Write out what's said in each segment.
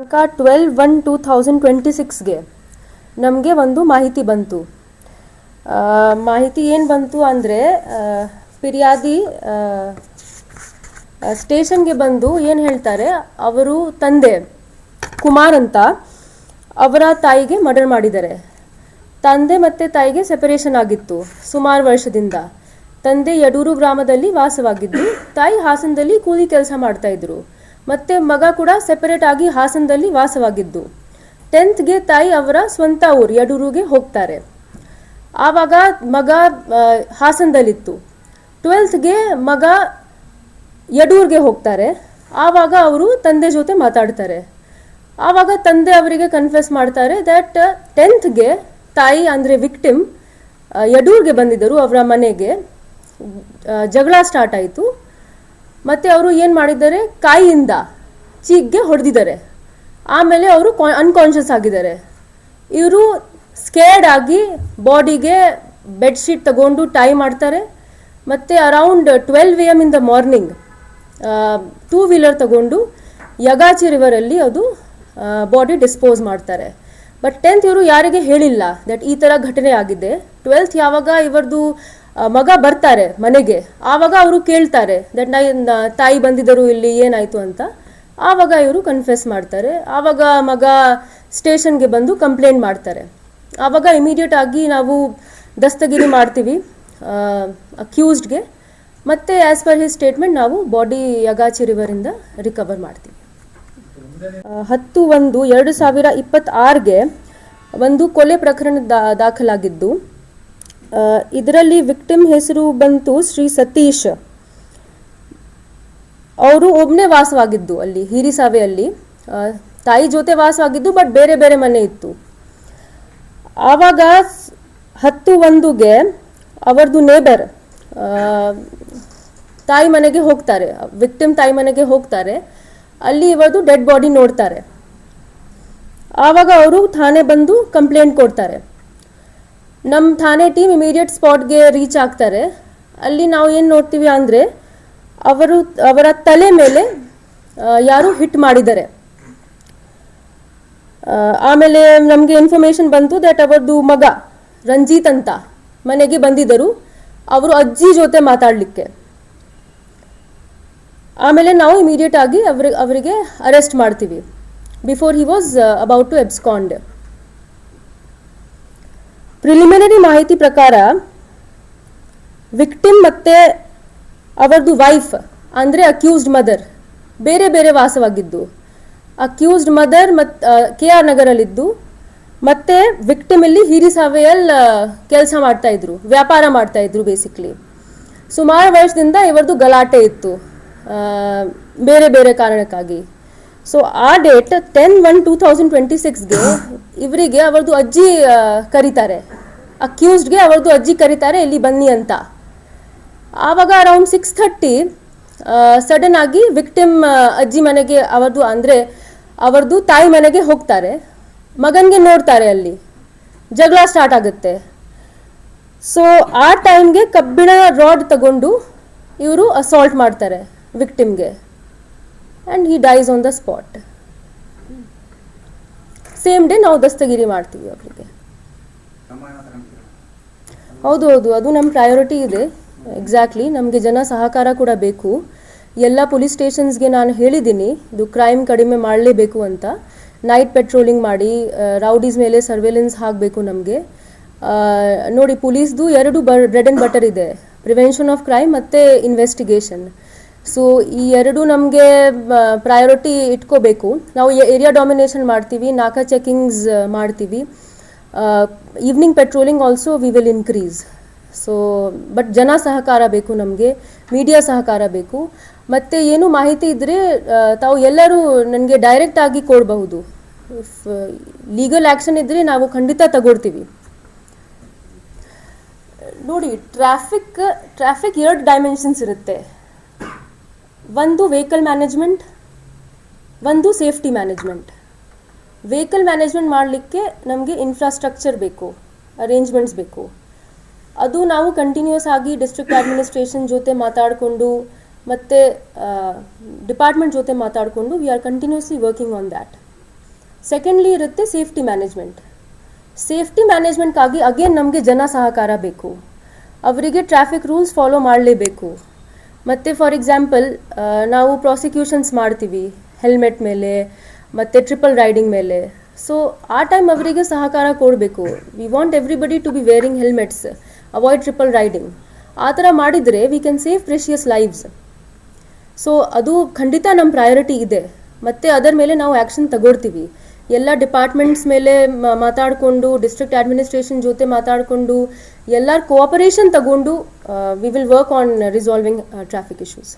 12/1/2026ಗೆ ನಮಗೆ ಒಂದು ಮಾಹಿತಿ ಬಂತು. ಮಾಹಿತಿ ಏನು ಬಂತು ಅಂದರೆ ಫಿರ್ಯಾದಿ ಸ್ಟೇಷನ್ಗೆ ಬಂದು ಏನು ಹೇಳ್ತಾರೆ, ಅವರು ತಂದೆ ಕುಮಾರ್ ಅಂತ ಅವರ ತಾಯಿಗೆ ಮರ್ಡರ್ ಮಾಡಿದ್ದಾರೆ. ತಂದೆ ಮತ್ತು ತಾಯಿಗೆ ಸೆಪರೇಷನ್ ಆಗಿತ್ತು ಸುಮಾರು ವರ್ಷದಿಂದ. ತಂದೆ ಯಡೂರು ಗ್ರಾಮದಲ್ಲಿ ವಾಸವಾಗಿದ್ದು, ತಾಯಿ ಹಾಸನದಲ್ಲಿ ಕೂಲಿ ಕೆಲಸ ಮಾಡ್ತಾಯಿದ್ರು. ಮತ್ತು ಮಗ ಕೂಡ ಸೆಪರೇಟ್ ಆಗಿ ಹಾಸನದಲ್ಲಿ ವಾಸವಾಗಿದ್ದು. 10th ತಾಯಿ ಅವರ ಸ್ವಂತ ಊರು ಯಡೂರುಗೆ ಹೋಗ್ತಾರೆ. ಆವಾಗ ಮಗ ಹಾಸನದಲ್ಲಿತ್ತು. 12th ಮಗ ಯಡೂರ್ಗೆ ಹೋಗ್ತಾರೆ. ಆವಾಗ ಅವರು ತಂದೆ ಜೊತೆ ಮಾತಾಡ್ತಾರೆ. ಆವಾಗ ತಂದೆ ಅವರಿಗೆ ಕನ್ಫೆಸ್ ಮಾಡ್ತಾರೆ ದಟ್ 10th ತಾಯಿ ಅಂದರೆ ವಿಕ್ಟಿಮ್ ಯಡೂರ್ಗೆ ಬಂದಿದ್ದರು ಅವರ ಮನೆಗೆ. ಜಗಳ ಸ್ಟಾರ್ಟ್ ಆಯಿತು. ಮತ್ತು ಅವರು ಏನು ಮಾಡಿದ್ದಾರೆ, ಕಾಯಿಯಿಂದ ಚೀಕ್ಗೆ ಹೊಡೆದಿದ್ದಾರೆ. ಆಮೇಲೆ ಅವರು ಅನ್ಕಾನ್ಷಿಯಸ್ ಆಗಿದ್ದಾರೆ. ಇವರು ಸ್ಕೇರ್ಡ್ ಆಗಿ ಬಾಡಿಗೆ ಬೆಡ್ಶೀಟ್ ತಗೊಂಡು ಟೈ ಮಾಡ್ತಾರೆ. ಮತ್ತು around 12 AM in the morning 2 wheeler ತಗೊಂಡು ಯಗಾಚಿ ರಿವರಲ್ಲಿ ಅದು ಬಾಡಿ ಡಿಸ್ಪೋಸ್ ಮಾಡ್ತಾರೆ. ಬಟ್ 10th ಇವರು ಯಾರಿಗೆ ಹೇಳಿಲ್ಲ ದಟ್ ಈ ಥರ ಘಟನೆ ಆಗಿದೆ. 12th ಯಾವಾಗ ಇವರದು ಮಗ ಬರ್ತಾರೆ ಮನೆಗೆ, ಆವಾಗ ಅವರು ಕೇಳ್ತಾರೆ ದಟ್ ತಾಯಿ ಬಂದಿದ್ದರು ಇಲ್ಲಿ ಏನಾಯಿತು ಅಂತ. ಆವಾಗ ಇವರು ಕನ್ಫೆಸ್ ಮಾಡ್ತಾರೆ. ಆವಾಗ ಮಗ ಸ್ಟೇಷನ್ಗೆ ಬಂದು ಕಂಪ್ಲೇಂಟ್ ಮಾಡ್ತಾರೆ. ಆವಾಗ ಇಮಿಡಿಯೇಟ್ ಆಗಿ ನಾವು ದಸ್ತಗಿರಿ ಮಾಡ್ತೀವಿ ಅಕ್ಯೂಸ್ಡ್ಗೆ. ಮತ್ತು ಆ್ಯಸ್ ಪರ್ ಹಿಸ್ ಸ್ಟೇಟ್ಮೆಂಟ್ ನಾವು ಬಾಡಿ ಯಗಾಚಿ ರಿವರಿಂದ ರಿಕವರ್ ಮಾಡ್ತೀವಿ. 10/1/2026ಗೆ ಒಂದು ಕೊಲೆ ಪ್ರಕರಣ ದಾಖಲಾಗಿದ್ದು, ಇದರಲ್ಲಿ ವಿಕ್ಟಿಮ್ ಹೆಸರು ಬಂತು ಶ್ರೀ ಸತೀಶ್. ಅವರು ಒಬ್ಬನೇ ವಾಸವಾಗಿದ್ದು ಅಲ್ಲಿ ಹಿರಿಸಾವೆಯಲ್ಲಿ. ತಾಯಿ ಜೊತೆ ವಾಸವಾಗಿದ್ದು, ಬಟ್ ಬೇರೆ ಬೇರೆ ಮನೆ ಇತ್ತು. ಆವಾಗ 10/1ಗೆ ಅವರದು ನೇಬರ್ ತಾಯಿ ಮನೆಗೆ ಹೋಗ್ತಾರೆ. ವಿಕ್ಟಿಮ್ ತಾಯಿ ಮನೆಗೆ ಹೋಗ್ತಾರೆ. ಅಲ್ಲಿ ಇವರದು ಡೆಡ್ ಬಾಡಿ ನೋಡ್ತಾರೆ. ಆವಾಗ ಅವರು ಥಾನೆ ಬಂದು ಕಂಪ್ಲೇಂಟ್ ಕೊಡ್ತಾರೆ. ನಮ್ಮ ಥಾನೆ ಟೀಮ್ ಇಮಿಡಿಯೇಟ್ ಸ್ಪಾಟ್ಗೆ ರೀಚ್ ಆಗ್ತಾರೆ. ಅಲ್ಲಿ ನಾವು ಏನು ನೋಡ್ತೀವಿ ಅಂದರೆ, ಅವರ ತಲೆ ಮೇಲೆ ಯಾರು ಹಿಟ್ ಮಾಡಿದ್ದಾರೆ. ಆಮೇಲೆ ನಮಗೆ ಇನ್ಫಾರ್ಮೇಷನ್ ಬಂತು ದಟ್ ಅವರದು ಮಗ ರಂಜಿತ್ ಅಂತ ಮನೆಗೆ ಬಂದಿದ್ದರು, ಅವರು ಅಜ್ಜಿ ಜೊತೆ ಮಾತಾಡಲಿಕ್ಕೆ. ಆಮೇಲೆ ನಾವು ಇಮಿಡಿಯೇಟ್ ಆಗಿ ಅವರಿಗೆ ಅರೆಸ್ಟ್ ಮಾಡ್ತೀವಿ before he was about to abscond. Preliminary ಮಾಹಿತಿ ಪ್ರಕಾರ ವಿಕ್ಟಿಮ್ ಮತ್ತು ಅವರದು ವೈಫ್ ಅಂದರೆ ಅಕ್ಯೂಸ್ಡ್ ಮದರ್ ಬೇರೆ ಬೇರೆ ವಾಸವಾಗಿದ್ದು. ಅಕ್ಯೂಸ್ಡ್ ಮದರ್ KR ನಗರಲ್ಲಿದ್ದು, ಮತ್ತು ವಿಕ್ಟಿಮ್ ಇಲ್ಲಿ ಹಿರಿಸಾವೆಯಲ್ಲಿ ಕೆಲಸ ಮಾಡ್ತಾಯಿದ್ರು, ವ್ಯಾಪಾರ ಮಾಡ್ತಾಯಿದ್ರು ಬೇಸಿಕ್ಲಿ. ಸುಮಾರು ವರ್ಷದಿಂದ ಇವರದು ಗಲಾಟೆ ಇತ್ತು ಬೇರೆ ಬೇರೆ ಕಾರಣಕ್ಕಾಗಿ. ಸೊ ಆ ಡೇಟ್ 10/1/2026ಗೆ ಇವರಿಗೆ ಅವರದು ಅಜ್ಜಿ ಕರೀತಾರೆ. ಅಕ್ಯೂಸ್ಡ್ಗೆ ಅವರದು ಅಜ್ಜಿ ಕರೀತಾರೆ, ಇಲ್ಲಿ ಬನ್ನಿ ಅಂತ. ಆವಾಗ ಅರೌಂಡ್ 6:30 ಸಡನ್ ಆಗಿ ವಿಕ್ಟಿಮ್ ಅಜ್ಜಿ ಮನೆಗೆ ಅವರದು ಅಂದರೆ ಅವರದು ತಾಯಿ ಮನೆಗೆ ಹೋಗ್ತಾರೆ. ಮಗನಿಗೆ ನೋಡ್ತಾರೆ, ಅಲ್ಲಿ ಜಗಳ ಸ್ಟಾರ್ಟ್ ಆಗುತ್ತೆ. ಸೊ ಆ ಟೈಮ್ಗೆ ಕಬ್ಬಿಣ ರಾಡ್ ತಗೊಂಡು ಇವರು ಅಸಾಲ್ಟ್ ಮಾಡ್ತಾರೆ ವಿಕ್ಟಿಮ್ಗೆ. And he dies on the spot. Same day ನಾವು ದಸ್ತಗಿರಿ ಮಾಡ್ತೀವಿ ಅವರಿಗೆ. ಹೌದು, ಅದು ನಮ್ಮ ಪ್ರಯಾರಿಟಿ ಇದೆ. ಎಕ್ಸಾಕ್ಟ್ಲಿ, ನಮಗೆ ಜನ ಸಹಕಾರ ಕೂಡ ಬೇಕು. ಎಲ್ಲ ಪೊಲೀಸ್ ಸ್ಟೇಷನ್ಸ್ಗೆ ನಾನು ಹೇಳಿದ್ದೀನಿ ಇದು ಕ್ರೈಮ್ ಕಡಿಮೆ ಮಾಡಲೇಬೇಕು ಅಂತ. ನೈಟ್ ಪೆಟ್ರೋಲಿಂಗ್ ಮಾಡಿ, ರೌಡೀಸ್ ಮೇಲೆ ಸರ್ವೇಲೆನ್ಸ್ ಹಾಕಬೇಕು ನಮಗೆ. ನೋಡಿ, ಪೊಲೀಸ್ದು 2 ಬ್ರೆಡ್ ಆ್ಯಂಡ್ ಬಟರ್ ಇದೆ, ಪ್ರಿವೆನ್ಷನ್ ಆಫ್ ಕ್ರೈಮ್ ಮತ್ತು ಇನ್ವೆಸ್ಟಿಗೇಷನ್. ಸೊ ಈ 2 ನಮಗೆ ಪ್ರಯಾರಿಟಿ ಇಟ್ಕೋಬೇಕು. ನಾವು ಏರಿಯಾ ಡಾಮಿನೇಷನ್ ಮಾಡ್ತೀವಿ, ನಾಕಾ ಚೆಕಿಂಗ್ಸ್ ಮಾಡ್ತೀವಿ. Evening patrolling also we will increase. So but ಜನ ಸಹಕಾರ ಬೇಕು ನಮಗೆ, ಮೀಡಿಯಾ ಸಹಕಾರ ಬೇಕು. ಮತ್ತು ಏನು ಮಾಹಿತಿ ಇದ್ದರೆ ತಾವು ಎಲ್ಲರೂ ನನಗೆ ಡೈರೆಕ್ಟ್ ಆಗಿ ಕೊಡಬಹುದು. ಇಫ್ ಲೀಗಲ್ ಆ್ಯಕ್ಷನ್ ಇದ್ದರೆ ನಾವು ಖಂಡಿತ ತಗೊಳ್ತೀವಿ. ನೋಡಿ, ಟ್ರಾಫಿಕ್ 2 ಡೈಮೆನ್ಷನ್ಸ್ ಇರುತ್ತೆ. ಒಂದು ವೆಹಿಕಲ್ ಮ್ಯಾನೇಜ್ಮೆಂಟ್, ಒಂದು ಸೇಫ್ಟಿ ಮ್ಯಾನೇಜ್ಮೆಂಟ್. ವೆಹಿಕಲ್ ಮ್ಯಾನೇಜ್ಮೆಂಟ್ ಮಾಡಲಿಕ್ಕೆ ನಮಗೆ ಇನ್ಫ್ರಾಸ್ಟ್ರಕ್ಚರ್ ಬೇಕು, ಅರೇಂಜ್ಮೆಂಟ್ಸ್ ಬೇಕು. ಅದು ನಾವು ಕಂಟಿನ್ಯೂಸ್ ಆಗಿ ಡಿಸ್ಟ್ರಿಕ್ಟ್ ಅಡ್ಮಿನಿಸ್ಟ್ರೇಷನ್ ಜೊತೆ ಮಾತಾಡಿಕೊಂಡು ಮತ್ತು ಡಿಪಾರ್ಟ್ಮೆಂಟ್ ಜೊತೆ ಮಾತಾಡಿಕೊಂಡು we are continuously working on that. Secondly ಇರುತ್ತೆ ಸೇಫ್ಟಿ ಮ್ಯಾನೇಜ್ಮೆಂಟ್. ಸೇಫ್ಟಿ ಮ್ಯಾನೇಜ್ಮೆಂಟ್ಗಾಗಿ ಅಗೇನ್ ನಮಗೆ ಜನ ಸಹಕಾರ ಬೇಕು. ಅವರಿಗೆ ಟ್ರಾಫಿಕ್ ರೂಲ್ಸ್ ಫಾಲೋ ಮಾಡಲೇಬೇಕು. ಮತ್ತು ಫಾರ್ ಎಕ್ಸಾಂಪಲ್ ನಾವು ಪ್ರಾಸಿಕ್ಯೂಷನ್ಸ್ ಮಾಡ್ತೀವಿ ಹೆಲ್ಮೆಟ್ ಮೇಲೆ ಮತ್ತು ಟ್ರಿಪಲ್ ರೈಡಿಂಗ್ ಮೇಲೆ. ಸೊ ಆ ಟೈಮ್ ಅವರಿಗೆ ಸಹಕಾರ ಕೊಡಬೇಕು. We want everybody to be wearing helmets, avoid triple riding. ಆ ಥರ ಮಾಡಿದರೆ we can save precious lives. So ಅದು ಖಂಡಿತ ನಮ್ಮ ಪ್ರಯಾರಿಟಿ ಇದೆ. ಮತ್ತು ಅದರ ಮೇಲೆ ನಾವು ಆ್ಯಕ್ಷನ್ ತಗೊಳ್ತೀವಿ. ಎಲ್ಲ ಡಿಪಾರ್ಟ್ಮೆಂಟ್ಸ್ ಮೇಲೆ ಮಾತಾಡಿಕೊಂಡು, ಡಿಸ್ಟ್ರಿಕ್ಟ್ ಅಡ್ಮಿನಿಸ್ಟ್ರೇಷನ್ ಜೊತೆ ಮಾತಾಡಿಕೊಂಡು, ಎಲ್ಲರ ಕೋಆಪರೇಷನ್ ತಗೊಂಡು we will work on resolving traffic issues.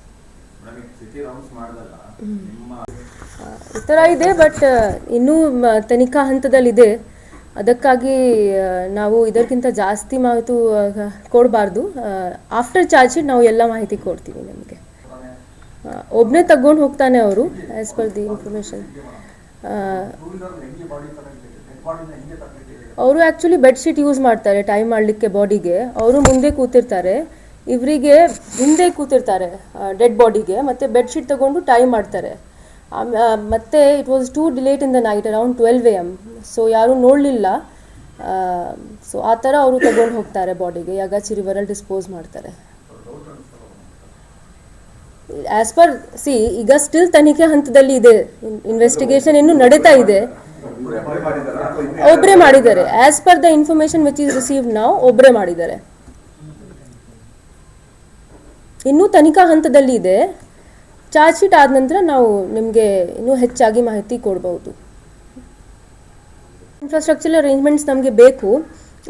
ಈ ಥರ ಇದೆ, ಬಟ್ ಇನ್ನೂ ತನಿಖಾ ಹಂತದಲ್ಲಿದೆ. ಅದಕ್ಕಾಗಿ ನಾವು ಇದಕ್ಕಿಂತ ಜಾಸ್ತಿ ಮಾಹಿತಿ ಕೊಡಬಾರ್ದು. ಆಫ್ಟರ್ ಚಾರ್ಜ್ ಶೀಟ್ ನಾವು ಎಲ್ಲ ಮಾಹಿತಿ ಕೊಡ್ತೀವಿ. ನಮಗೆ ಒಬ್ಬನೇ ತಗೊಂಡು ಹೋಗ್ತಾನೆ ಅವರು, ಆ್ಯಸ್ ಪರ್ ದಿ ಇನ್ಫಾರ್ಮೇಷನ್. ಅವರು ಆ್ಯಕ್ಚುಲಿ ಬೆಡ್ಶೀಟ್ ಯೂಸ್ ಮಾಡ್ತಾರೆ ಟೈ ಮಾಡಲಿಕ್ಕೆ ಬಾಡಿಗೆ. ಅವರು ಮುಂದೆ ಕೂತಿರ್ತಾರೆ, ಇವರಿಗೆ ಹಿಂದೆ ಕೂತಿರ್ತಾರೆ ಡೆಡ್ ಬಾಡಿಗೆ, ಮತ್ತು ಬೆಡ್ಶೀಟ್ ತಗೊಂಡು ಟೈ ಮಾಡ್ತಾರೆ. ಮತ್ತು it was too late in the night, around 12 AM. So ಯಾರೂ ನೋಡಲಿಲ್ಲ. ಸೊ ಆ ಥರ ಅವರು ತಗೊಂಡು ಹೋಗ್ತಾರೆ ಬಾಡಿಗೆ, ಯಾಗಾಚಿ ರಿವರಲ್ಲಿ ಡಿಸ್ಪೋಸ್ ಮಾಡ್ತಾರೆ. ಆ್ಯಸ್ ಪರ್ ಈಗ ಸ್ಟಿಲ್ ತನಿಖೆ ಹಂತದಲ್ಲಿ ಇದೆ, ಇನ್ವೆಸ್ಟಿಗೇಷನ್ ಇನ್ನೂ ನಡೀತಾ ಇದೆ. ಒಬ್ಬರೇ ಮಾಡಿದ್ದಾರೆ. As per the information which is received ನಾವು, ಒಬ್ಬರೇ ಮಾಡಿದ್ದಾರೆ. ಇನ್ನೂ ತನಿಖಾ ಹಂತದಲ್ಲಿ ಇದೆ. ಚಾರ್ಜ್ ಶೀಟ್ ಆದ ನಂತರ ನಾವು ನಿಮಗೆ ಇನ್ನೂ ಹೆಚ್ಚಾಗಿ ಮಾಹಿತಿ ಕೊಡ್ಬೋದು. ಇನ್ಫ್ರಾಸ್ಟ್ರಕ್ಚರಲ್ ಅರೇಂಜ್ಮೆಂಟ್ಸ್ ನಮಗೆ ಬೇಕು.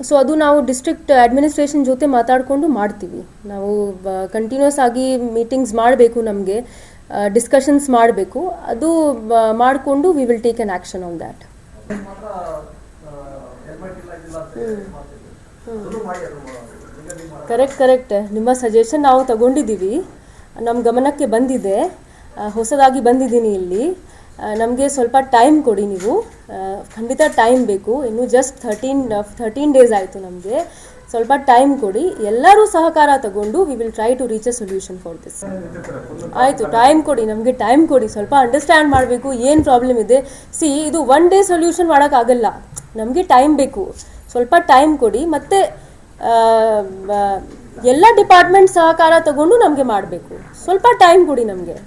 ಸೊ ಅದು ನಾವು ಡಿಸ್ಟ್ರಿಕ್ಟ್ ಅಡ್ಮಿನಿಸ್ಟ್ರೇಷನ್ ಜೊತೆ ಮಾತಾಡಿಕೊಂಡು ಮಾಡ್ತೀವಿ. ನಾವು ಕಂಟಿನ್ಯೂಸ್ ಆಗಿ ಮೀಟಿಂಗ್ಸ್ ಮಾಡಬೇಕು, ನಮಗೆ ಡಿಸ್ಕಷನ್ಸ್ ಮಾಡಬೇಕು. ಅದು ಮಾಡಿಕೊಂಡು we will take an action on that. Correct. ನಿಮ್ಮ ಸಜೆಷನ್ ನಾವು ತಗೊಂಡಿದ್ದೀವಿ, ನಮ್ಮ ಗಮನಕ್ಕೆ ಬಂದಿದೆ. ಹೊಸದಾಗಿ ಬಂದಿದ್ದೀನಿ ಇಲ್ಲಿ. ನಮಗೆ ಸ್ವಲ್ಪ ಟೈಮ್ ಕೊಡಿ ನೀವು. ಖಂಡಿತ ಟೈಮ್ ಬೇಕು. ಇನ್ನು ಜಸ್ಟ್ 13 ಡೇಸ್ ಆಯಿತು. ನಮಗೆ ಸ್ವಲ್ಪ ಟೈಮ್ ಕೊಡಿ. ಎಲ್ಲರೂ ಸಹಕಾರ ತಗೊಂಡು we will try to reach a solution for this. ಆಯಿತು, ಟೈಮ್ ಕೊಡಿ, ನಮಗೆ ಟೈಮ್ ಕೊಡಿ. ಸ್ವಲ್ಪ ಅಂಡರ್ಸ್ಟ್ಯಾಂಡ್ ಮಾಡಬೇಕು ಏನು ಪ್ರಾಬ್ಲಮ್ ಇದೆ. ಇದು 1 ಡೇ ಸೊಲ್ಯೂಷನ್ ಮಾಡೋಕ್ಕಾಗಲ್ಲ. ನಮಗೆ ಟೈಮ್ ಬೇಕು. ಸ್ವಲ್ಪ ಟೈಮ್ ಕೊಡಿ. ಮತ್ತು ಎಲ್ಲ ಡಿಪಾರ್ಟ್ಮೆಂಟ್ ಸಹಕಾರ ತಗೊಂಡು ನಮಗೆ ಮಾಡಬೇಕು. ಸ್ವಲ್ಪ ಟೈಮ್ ಕೊಡಿ ನಮಗೆ.